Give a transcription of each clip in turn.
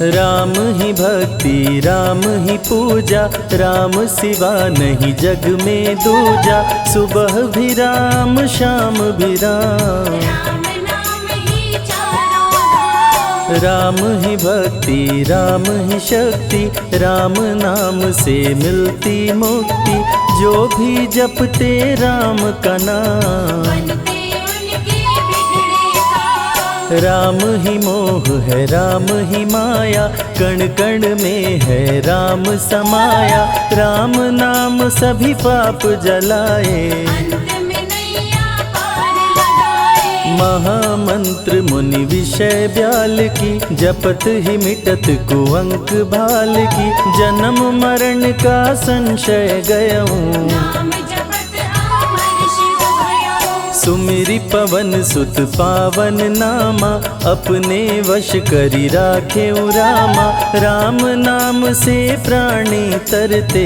राम ही भक्ति राम ही पूजा, राम सिवा नहीं जग में दूजा। सुबह भी राम शाम भी राम, राम ही भक्ति राम ही शक्ति, राम नाम से मिलती मुक्ति। जो भी जपते राम का नाम, राम ही मोह है राम ही माया, कण कण में है राम समाया। राम नाम सभी पाप जलाए, महामंत्र मुनि विषय ब्याल की, जपत ही मिटत कुअंक भाल की। जन्म मरण का संशय गयऊं, सुमिरि पवन सुत पावन नामा। अपने वश करी राखे रामा, राम नाम से प्राणी तरते।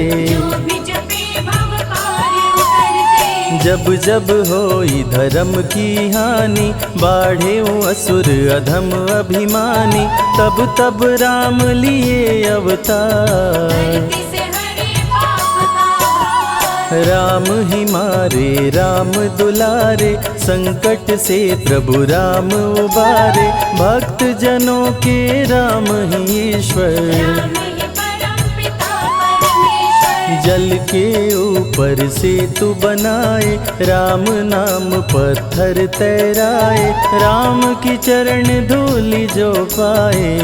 जब जब होई धर्म की हानि, बाढ़े असुर अधम अभिमानी। तब तब राम लिए अवतार, राम ही मारे राम दुलारे। संकट से प्रभु राम उबारे, भक्त जनों के राम ही ईश्वर। जल के ऊपर सेतु बनाए, राम नाम पत्थर तैराए। राम की चरण धूलि जो पाए,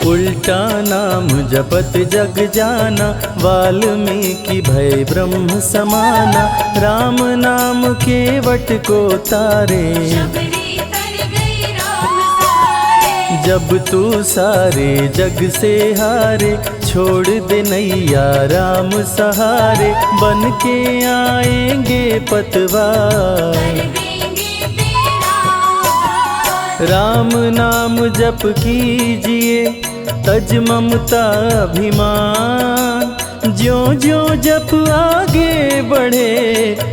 उल्टा नाम जपत जग जाना। वाल्मीकि भय ब्रह्म समाना, राम नाम के वट को तारे। जब तू सारे जग से हारे, छोड़ दे नैया राम सहारे। बन के आएंगे पतवार, राम नाम जप कीजिए तज ममता अभिमान। ज्यों ज्यों जप आगे बढ़े,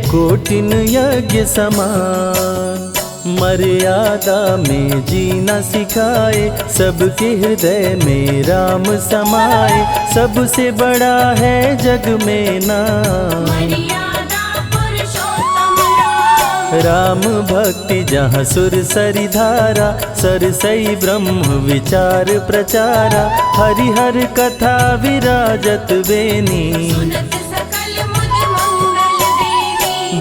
कोटिन यज्ञ समान। मर्यादा में जीना सिखाए, सबके हृदय में राम समाए। सबसे बड़ा है जग में नाम, राम भक्ति जहाँ सुर सरि धारा। सरसई ब्रह्म विचार प्रचारा, हरिहर कथा विराजत बेनी।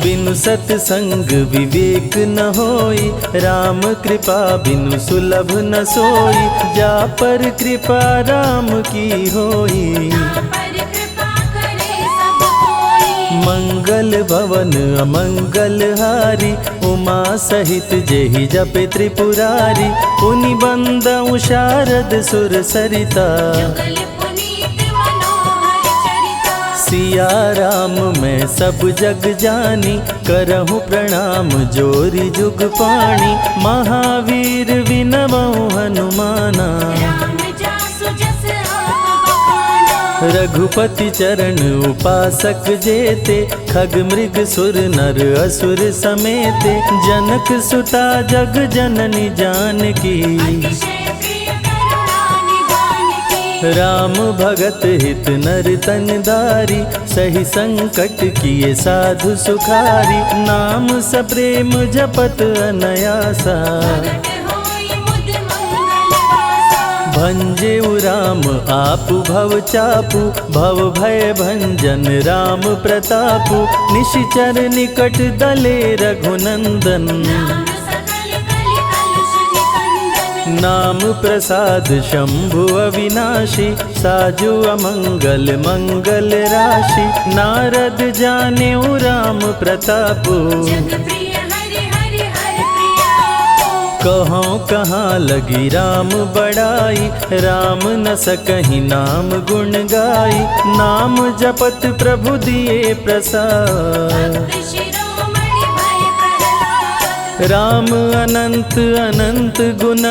बिनु सत्संग विवेक न होई, राम कृपा बिनु सुलभ न सोई। जा पर कृपा राम की होई, मंगल भवन अमंगल हारी। उमा सहित जेहि जपे त्रिपुरारी, पुनि बंदउ शारद सुर सरिता। सिया राम मैं सब जग जानी, करहूँ प्रणाम जोरी जुग पाणी। महावीर विनवऊँ हनुमाना, रघुपति चरण उपासक जेते। खग मृग सुर नर असुर समेते, जनक सुता जग जननी जानकी। राम भगत हित नर तन दारी, सही संकट किए साधु सुखारी। नाम सप्रेम जपत अनयासा, भंजेउ राम आपु भव चापु। भव भय भंजन राम प्रतापु, निशिचर निकट दले रघुनंदन। नाम प्रसाद शंभु अविनाशी, साजु अमंगल मंगल राशि। नारद जानेउ राम प्रतापु, कहाँ कहाँ लगी राम बड़ाई। राम न सकहि नाम गुण गाई, नाम जपत प्रभु दिए प्रसाद। राम अनंत अनंत गुण,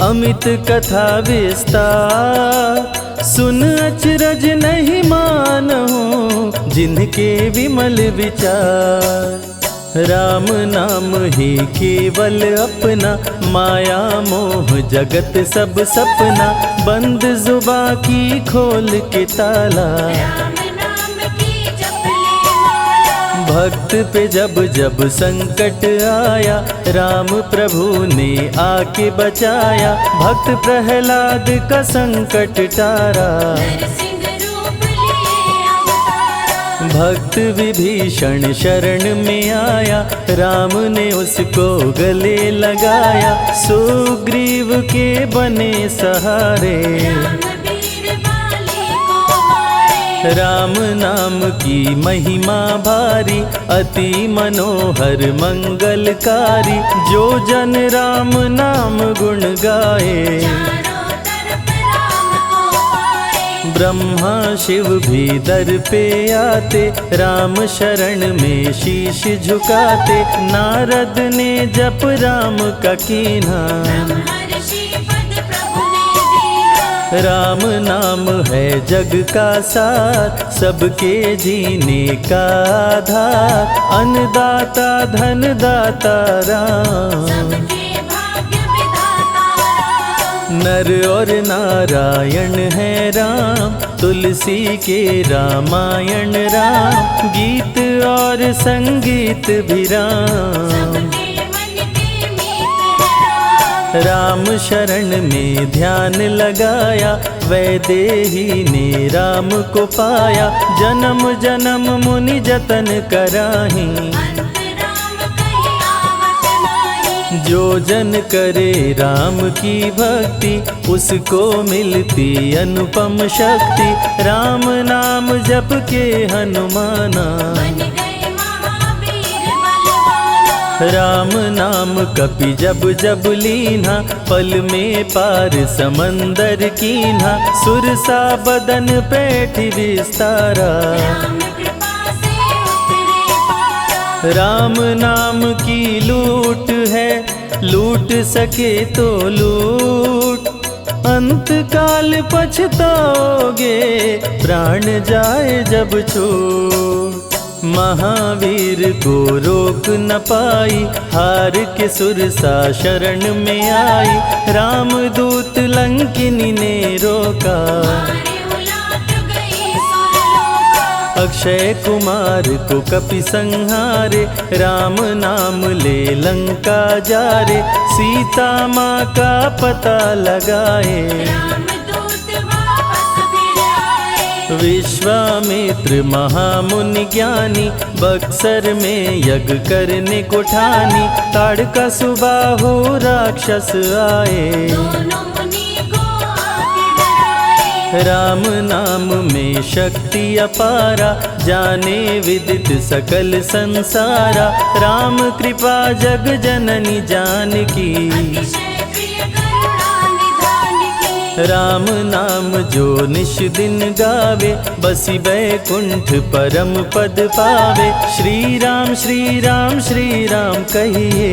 अमित कथा विस्तार। सुन अचरज नहीं मानहु, जिनके विमल विचार। राम नाम ही केवल अपना, माया मोह जगत सब सपना, बंद जुबा की खोल के ताला, राम नाम की जप ले माला। भक्त पे जब जब संकट आया, राम प्रभु ने आके बचाया, भक्त प्रहलाद का संकट टारा, नरसिंह रूप लिए अवतारा। भक्त विभीषण शरण में आया, राम ने उसको गले लगाया, सुग्रीव के बने सहारे, राम वीर बाली को मारे। राम नाम की महिमा भारी, अति मनोहर मंगलकारी, जो जन राम नाम गुण गाए, चारों तरफ राम को पाए। ब्रह्मा शिव भी दर पे आते, राम शरण में शीश झुकाते, नारद ने जप राम का कीन्हा, ब्रह्मर्षि पद प्रभु ने दीना। राम नाम है जग का सार, सबके जीने का आधार, अन्नदाता धनदाता राम, सबके भाग्य विधाता राम। नर और नारायण है राम, तुलसी के रामायण राम, गीत और संगीत भी राम, सबके मन के मीत है राम। राम शरण में ध्यान लगाया, वैदेही ने राम को पाया, जन्म जन्म मुनि जतन कराही, अंत राम कहीं आवत नाही। जो जन करे राम की भक्ति, उसको मिलती अनुपम शक्ति, राम नाम जप के हनुमाना, बन गए महावीर बलवाना। राम नाम कपि जब जब लीन्हा, पल में पार समंदर कीन्हा, सुरसा बदन पैठ विस्तारा, राम कृपा से उतरे पारा। राम नाम की लूट है, लूट सके तो लूट, अंत काल पछताओगे, प्राण जाए जब छूट, महावीर को रोक न पाई, हार के सुरसा शरण में आई, रामदूत लंकिनी ने रोका, मारे उलाट गई सुरलोका। अक्षय कुमार को कपि संहारे, राम नाम ले लंका जारे, सीता माँ का पता लगाए, रामदूत वापस फिर आए। विश्वामित्र महामुनि ज्ञानी, बक्सर में यज्ञ करने को ठानी, ताड़का सुबाहु राक्षस आए, दोनों मुनि को आके डराए। राम नाम में शक्ति अपारा, जाने विदित सकल संसारा, राम कृपा जग जननी जानकी, अतिशय प्रिय करुणा निधान की। राम नाम जो निश दिन गावे, बसी बैकुंठ परम पद पावे, श्री राम श्री राम श्री राम जानि कहिए,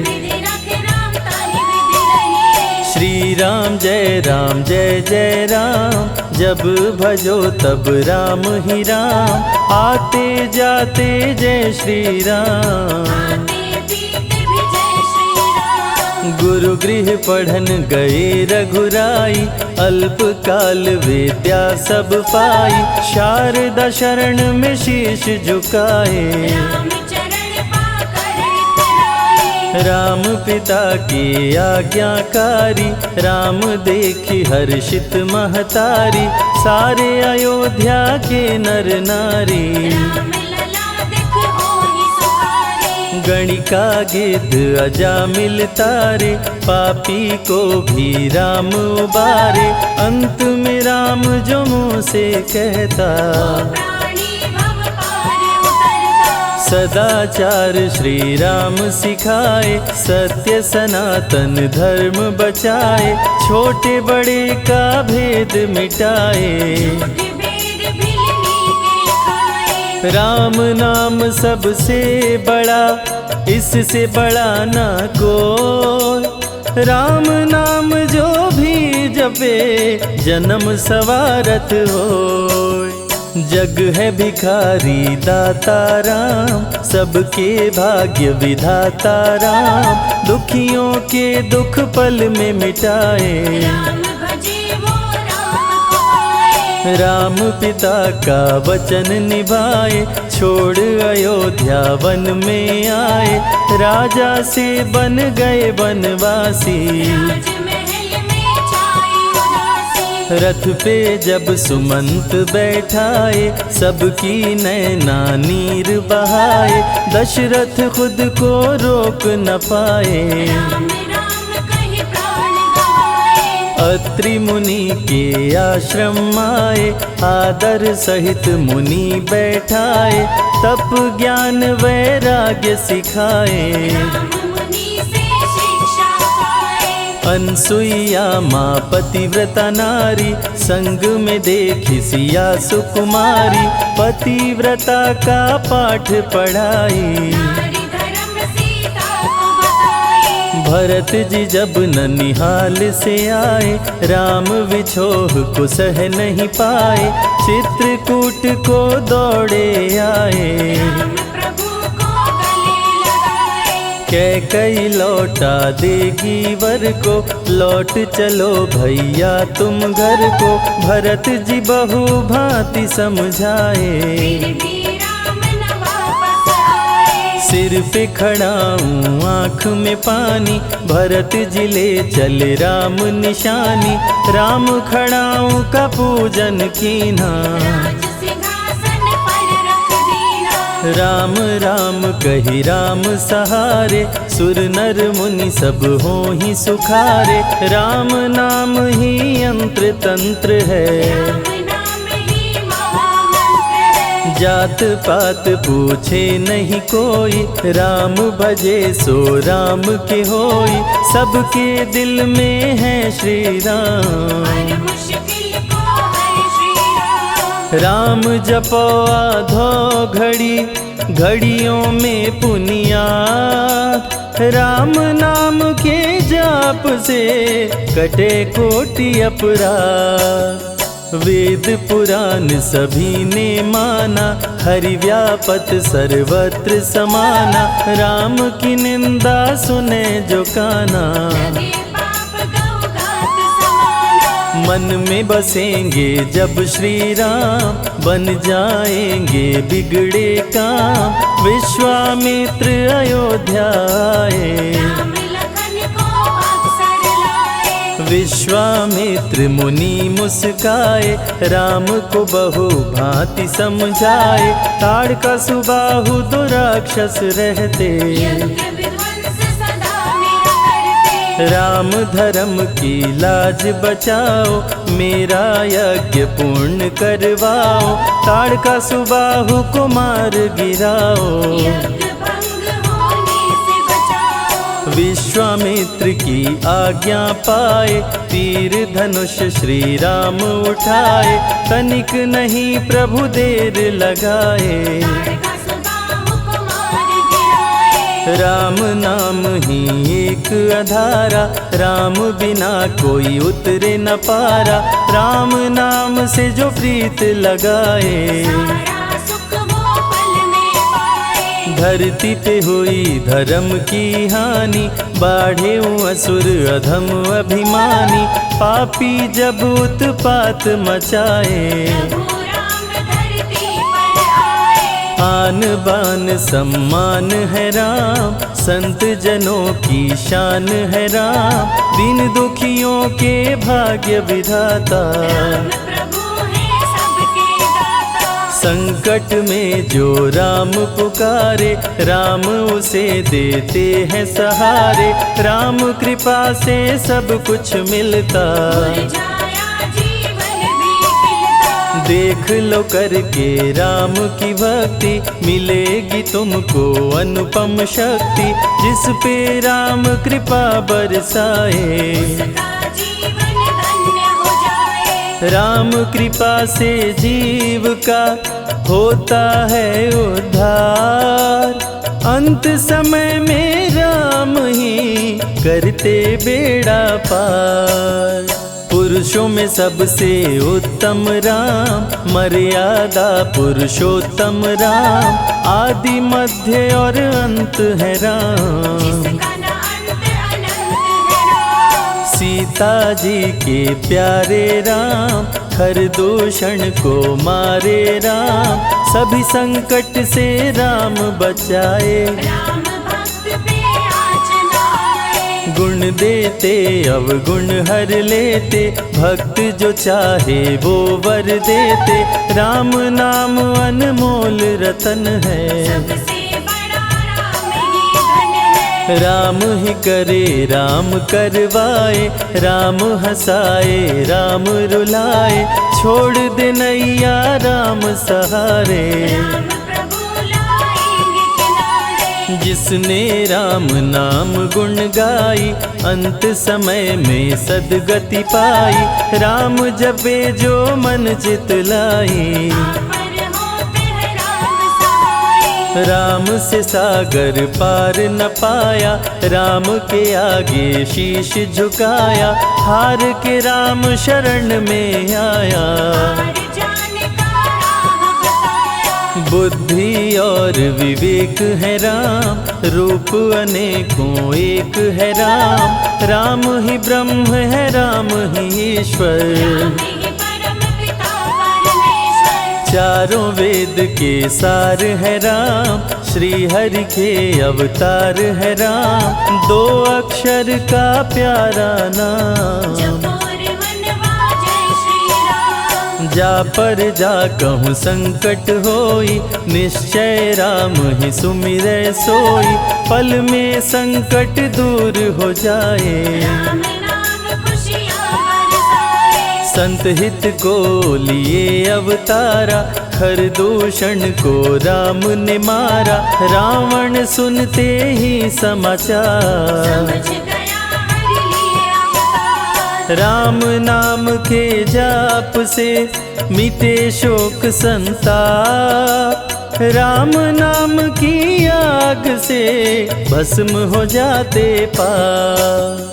विधि रखे राम ताहि विधि रहिए। श्री राम जय जय राम, जब भजो तब राम ही राम, आते जाते जय श्री राम, आते पीते भी जय श्री राम। गुरु गृह पढ़न गए रघुराई, अल्प काल विद्या सब पाई, शारदा शरण में शीश झुकाए, राम चरण पाकर इतराए। राम पिता की आज्ञाकारी, राम देखी हर्षित महतारी, सारे अयोध्या के नर नारी, राम लला दिख होहि सुखारे। गणिका गिद्ध अजामिल तारे, पापी को भी राम उबारे, अंत में राम जो मुँह से कहता, प्राणी भव पार उतरता। सदाचार श्री राम सिखाए, सत्य सनातन धर्म बचाए, छोटे बड़े का भेद मिटाए, झूठ भेद भिलनी के खाए। राम नाम सबसे बड़ा, इससे बड़ा ना कोई, राम नाम जो भी जपे, जन्म सवारत होय, जग है भिखारी दाता राम, सबके भाग्य विधाता राम, दुखियों के दुख पल में मिटाए। राम भजे वो राम को पाए। राम पिता का वचन निभाए, छोड़ अयोध्या वन में आए, राजा से बन गए वनवासी। राजमहल में छाई उदासी। रथ पे जब सुमंत बैठाए, सबकी नैना नीर बहाए, दशरथ खुद को रोक न पाए। राम राम कहि प्राण गवाए। अत्रि मुनि के आश्रम आए, आदर सहित मुनि बैठाए, तप ज्ञान वैराग्य सिखाए। राम मुनि से शिक्षा पाए। अनसुईया माँ पतिव्रता नारी, संग में देखी सिया सुकुमारी, पतिव्रता का पाठ पढ़ाई। नारी धर्म सीता को बताए। भरत जी जब ननिहाल से आए, राम विछोह को सह नहीं पाए, चित्रकूट को दौड़े आए। राम प्रभु को गले लगाए। कैकई लौटा देगी वर को, लौट चलो भैया तुम घर को, भरत जी बहु भांति समझाए। फिर भी राम न वापस आए। सिर पे खड़ाऊं आँख में पानी, भरत जी ले चले राम निशानी, राम खड़ाऊं का पूजन कीना। राज सिंहासन पर रख दीना। राम राम कही राम सहारे, सुर नर मुनि सब हो ही सुखारे, राम नाम ही यंत्र तंत्र है। राम नाम ही महामंत्र है। जात पात पूछे नहीं कोई, राम भजे सो राम के होई, सबके दिल में है श्री राम। हर मुश्किल को हर श्री राम। राम जपो आधो घड़ी, घड़ियों में पुनियात, राम नाम के जाप से कटे कोटि अपराध। वेद पुराण सभी ने माना, हरि व्यापत सर्वत्र समाना, राम की निंदा सुने जो काना। लगे पाप गौ घात समाना। मन में बसेंगे जब श्री राम, बन जाएंगे बिगड़े काम, विश्वामित्र अयोध्या आए। राम लखन को अवसर लाए। विश्वामित्र मुनि मुस्काए, राम को बहु भांति समझाए, ताड़का सुबाहु दो राक्षस रहते, यज्ञ विध्वंस सदा मेरा करते। राम धर्म की लाज बचाओ, मेरा यज्ञ पूर्ण करवाओ, ताड़का सुबाहु को मार गिराओ। यज्ञ भंग होने से बचाओ। विश्वामित्र की आज्ञा पाए, तीर धनुष श्री राम उठाए, तनिक नहीं प्रभु देर लगाए। ताड़का सुबाहु को मार गिराए। राम नाम ही एक आधारा, राम बिना कोई उतरे न पारा, राम नाम से जो प्रीत लगाए। सारा सुख वो पल में पाए। धरती पे हुई धर्म की हानि, बाढ़े असुर अधम अभिमानी, पापी जब उत्पात मचाए। प्रभु राम धरती पर आए। आन बान सम्मान है राम, संत जनों की शान है राम, दीन दुखियों के भाग्य विधाता। राम प्रभु है सबके दाता। संकट में जो राम पुकारे, राम उसे देते हैं सहारे, राम कृपा से सब कुछ मिलता। मुरझाया जीवन भी खिलता। देख लो करके राम की भक्ति, मिलेगी तुमको अनुपम शक्ति, जिस पे राम कृपा बरसाए। उसका जीवन धन्य हो जाए। राम कृपा से जीव का होता है उद्धार, अंत समय में राम ही करते बेड़ा पार। पुरुषों में सबसे उत्तम राम, मर्यादा पुरुषोत्तम राम, आदि मध्य और अंत है राम। जिसका न अंत अनंत है राम। सीता जी के प्यारे राम, हर दूषण को मारे राम, सभी संकट से राम बचाए। राम भक्त पे आँच न आए। गुण देते अवगुण हर लेते, भक्त जो चाहे वो वर देते। राम नाम अनमोल रतन है, सबसे बड़ा राम ही धन है। राम ही करे राम करवाए, राम हंसाए राम रुलाए, छोड़ दे नैया राम सहारे। राम प्रभु लाएंगे किनारे। जिसने राम नाम गुण गाई, अंत समय में सदगति पाई। राम जपे जो मन चित लाई, पर होते हैं राम सहाय। राम से सागर पार न पाया, राम के आगे शीश झुकाया। हार के राम शरण में आया, हार जाने का राह बताया। बुद्धि और विवेक है राम, रूप अनेकों एक है राम। राम ही ब्रह्म है राम ही ईश्वर, राम ही परम पिता परमेश्वर। चारों वेद के सार है राम, श्री हरि के अवतार है राम। दो अक्षर का प्यारा नाम, जपोर वनवा जय श्री राम। जा पर जा कहूँ संकट होई, निश्चय राम ही सुमिरै सोई। पल में संकट दूर हो जाए, राम नाम खुशियाँ बरसाए। संत हित को लिए अवतारा, हर दूषण को राम ने मारा। रावण सुनते ही समाचार, समझ गया हरि लिए अवतार। राम नाम के जाप से मिटे शोक संताप। राम नाम की आग से भस्म हो जाते पाप।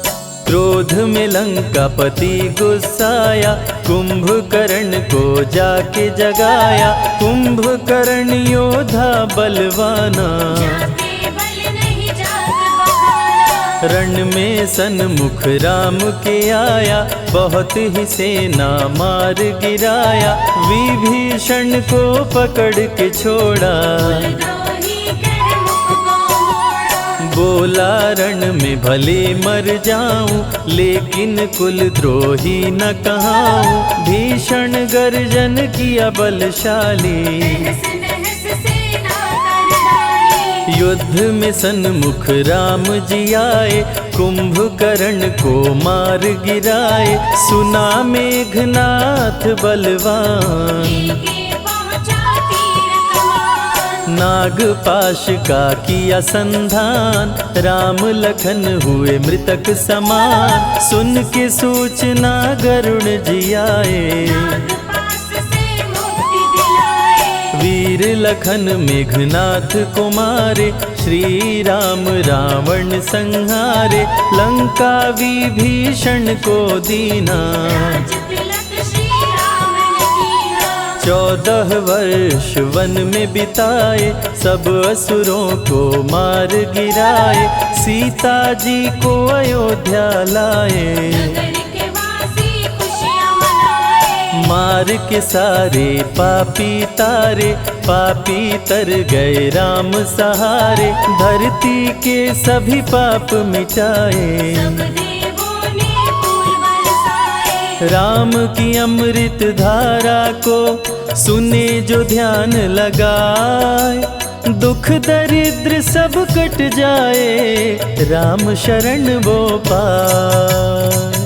क्रोध में लंकापति गुस्साया, कुंभकर्ण को जाके जगाया। कुंभकर्ण योद्धा बलवाना, जाके बल नहीं जाग बहाना। रण में सन्मुख राम के आया, बहुत ही सेना मार गिराया। विभीषण को पकड़ के छोड़ा, द्रोही कर मुख को मोड़ा। बोला रण में भले मर जाऊं, लेकिन कुल द्रोही न कहाऊं। भीषण गर्जन किया बलशाली, तहस नहस सेना कर डाली। युद्ध में सन्मुख राम जी आए, कुंभकर्ण को मार गिराए। सुना मेघनाथ बलवान, लेके पहुँचा तीर कमान। नागपाश का किया संधान, राम लखन हुए मृतक समान। सुन के सूचना गरुण जी आए, नागपाश से मुक्ति दिलाए। वीर लखन मेघनाथ को मारे। श्री राम रावण संहारे, लंका विभीषण को दीना। राज तिलक श्री राम ने कीना। 14 वर्ष वन में बिताए, सब असुरों को मार गिराए। सीता जी को अयोध्या लाए, नगर के वासी खुशियाँ मनाए। मार के सारे पापी तारे। पापी तर गए राम सहारे, धरती के सभी पाप मिटाए। सब देवों ने फूल बरसाए। राम की अमृत धारा को सुने जो ध्यान लगाए। दुख दरिद्र सब कट जाए, राम शरण वो पाए।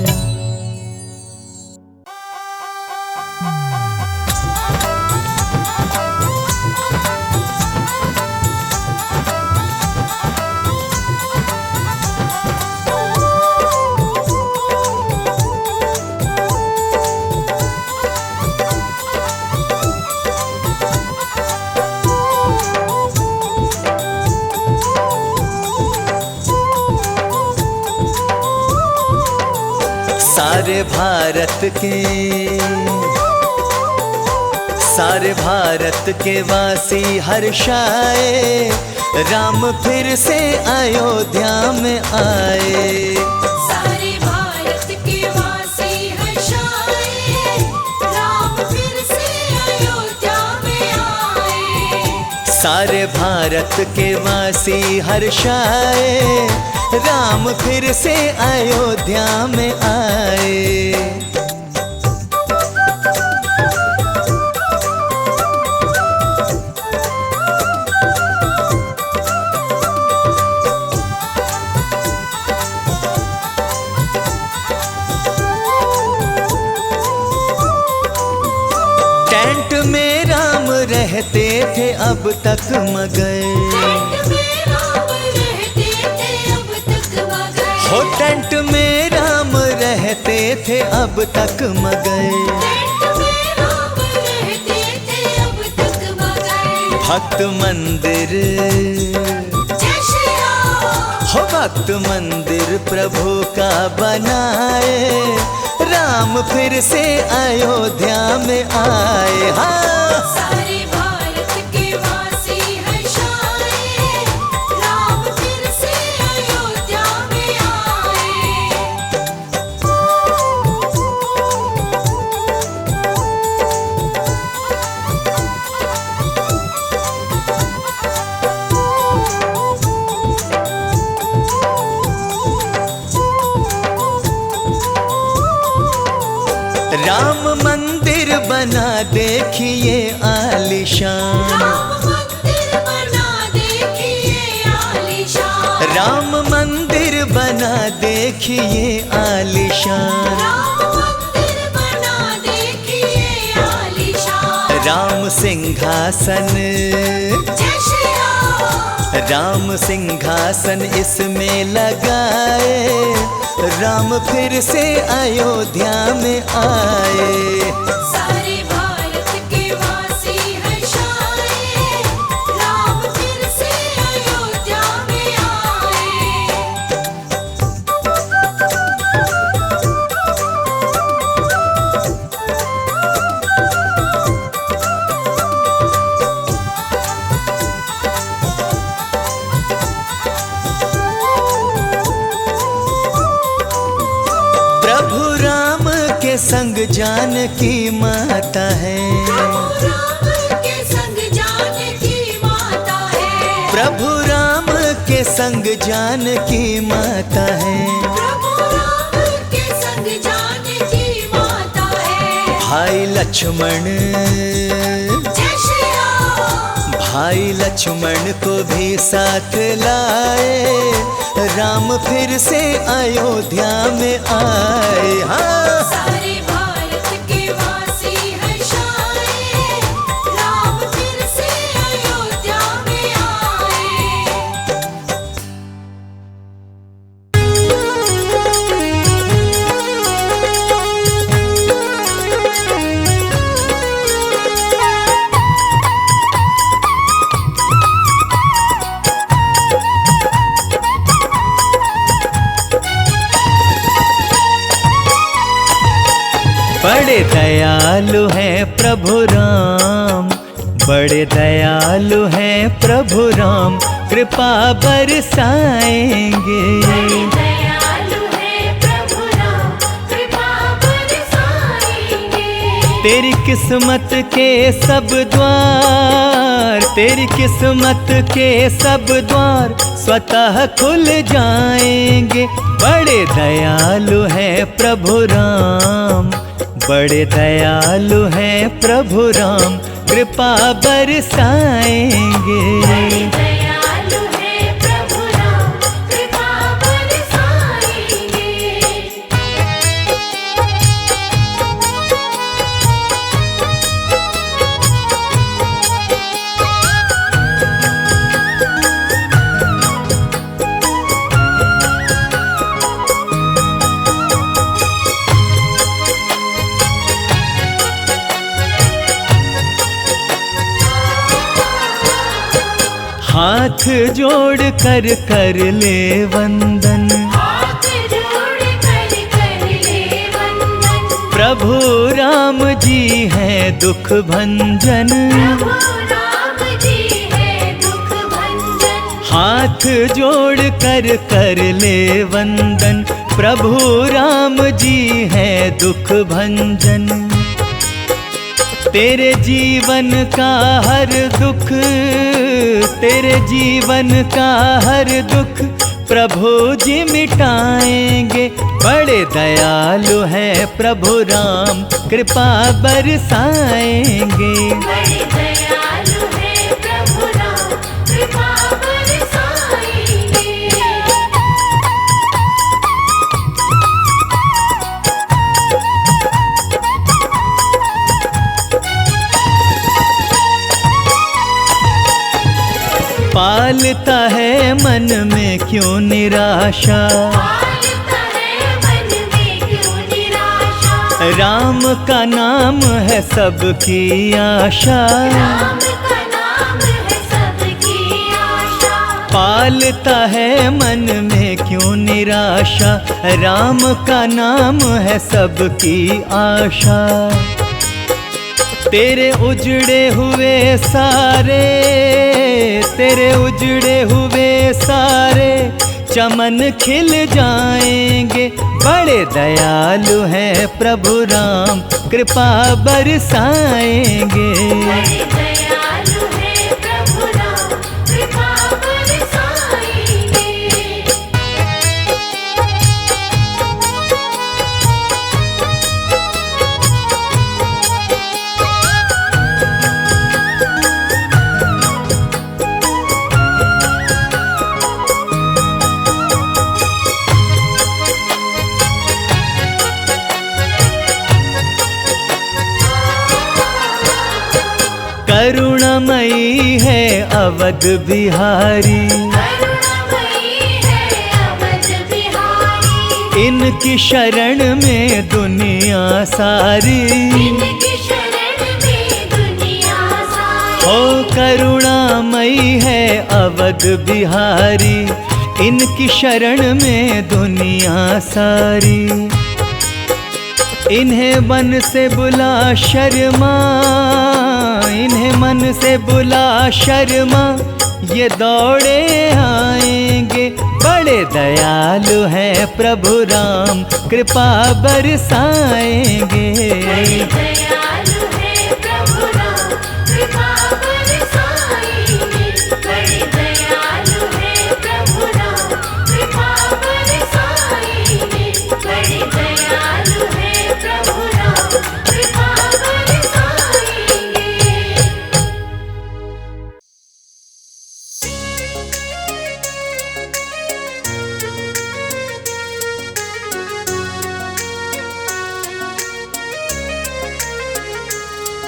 सारे भारत के वासी हर्षाए, राम फिर से अयोध्या में आए। सारे भारत के वासी हर्षाए, राम फिर से अयोध्या में आए। सारे भारत के वासी हर्षाए, राम फिर से अयोध्या में आए। टेंट में राम रहते थे अब तक मगन, हो टेंट में राम रहते थे अब तक मगन। भक्त मंदिर हो भक्त मंदिर प्रभु का बनाए, राम फिर से अयोध्या में आए। हाँ सारे भारत के वासी हर्षाए, राम फिर से अयोध्या में आए। राम मंदिर बना देखिए आलीशान, राम मंदिर बना देखिए आलीशान। राम मंदिर बना देखिए आलीशान। राम मंदिर बना देखिए आलीशान। राम सिंहासन, जय श्री राम। राम सिंहासन इसमें लगाए, राम फिर से अयोध्या में आए। सारे भारत के वासी हर्षाए, राम फिर से अयोध्या में आए। प्रभु राम के संग जानकी माता है, प्रभु राम के संग जानकी माता है। प्रभु राम के संग जानकी माता है। प्रभु राम के संग जानकी माता है। भाई लक्ष्मण, जय श्री राम। भाई लक्ष्मण को भी साथ लाए, राम फिर से अयोध्या में आए। हाँ सारे भारत के वासी हर्षाए, राम फिर से अयोध्या में आए। बड़े दयालु हैं प्रभु राम, बड़े दयालु हैं प्रभु राम, कृपा बरसाएंगे। दयालु है प्रभु राम, कृपा बरसाएंगे। तेरी किस्मत के सब द्वार, तेरी किस्मत के सब द्वार स्वतः खुल जाएंगे। बड़े दयालु हैं प्रभु राम, बड़े दयालु हैं प्रभु राम, कृपा बरसाएंगे। दयालु है प्रभु राम, कृपा बरसाएंगे। हाथ जोड़ कर कर ले वंदन, हाथ जोड़ कर ले वंदन। प्रभु राम जी हैं दुख भंजन। प्रभु राम जी है दुख भंजन। हाथ जोड़ कर कर ले वंदन, प्रभु राम जी हैं दुख भंजन। तेरे जीवन का हर दुख, तेरे जीवन का हर दुख प्रभु जी मिटाएंगे। बड़े दयालु हैं प्रभु राम, कृपा बरसाएंगे। बड़े दयालु है प्रभु राम, कृपा बरसाएंगे। पालता है मन में क्यों निराशा, पालता है मन में क्यों निराशा। राम का नाम है सबकी आशा। राम का नाम है सबकी आशा। पालता है मन में क्यों निराशा, राम का नाम है सबकी आशा। तेरे उजड़े हुए सारे, तेरे उजड़े हुए सारे चमन खिल जाएंगे। बड़े दयालु हैं प्रभु राम, कृपा बरसाएंगे। बड़े दयालु है प्रभु राम, कृपा बरसाएंगे। करुणामयी है अवध बिहारी, करुणामयी है अवध बिहारी। इनकी शरण में दुनिया सारी। इनकी शरण में दुनिया सारी। ओ करुणामयी है अवध बिहारी, इनकी शरण में दुनिया सारी। इन्हें मन से बुला शर्मा, इन्हें मन से बुला शर्मा, ये दौड़े आएंगे। बड़े दयालु हैं प्रभु राम, कृपा बरसाएंगे। बड़े दयालु है प्रभु राम, कृपा बरसाएंगे। बड़े दयालु है प्रभु राम, कृपा बरसाएंगे। बड़े दयालु है प्रभु राम, कृपा बरसाएंगे।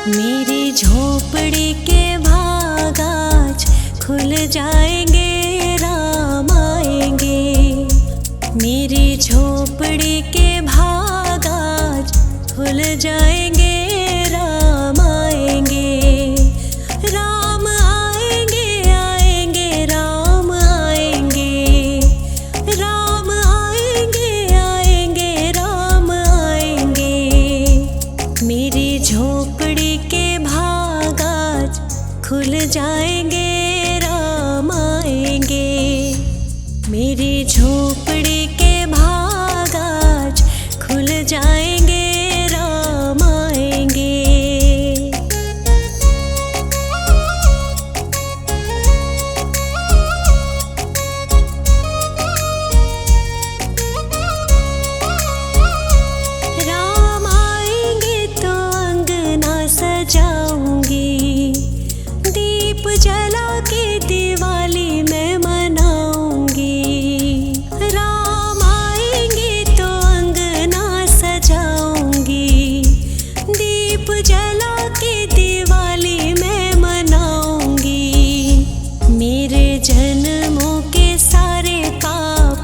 मेरी झोपड़ी के भाग आज खुल जाएंगे, राम आएंगे। मेरी झोपड़ी के भाग आज खुल जाएंगे, राम आएंगे। राम आएंगे, आएंगे, राम आएंगे। राम आएंगे, आएंगे, राम आएंगे। मेरी झोपड़ी के भाग आज खुल जाएंगे, राम आएंगे। मेरी झोपड़ी के भाग आज खुल जाएंगे, राम आएंगे। राम आएंगे तो अंगना सजाऊंगी, दीप जला के दिवाली मैं मनाऊंगी। राम आएंगे तो अंगना सजाऊंगी, दीप जला के दिवाली मैं मनाऊंगी। मेरे जन्मों के सारे पाप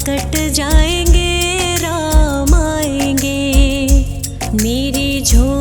कट जाएंगे, राम आएंगे। मेरी झोपड़ी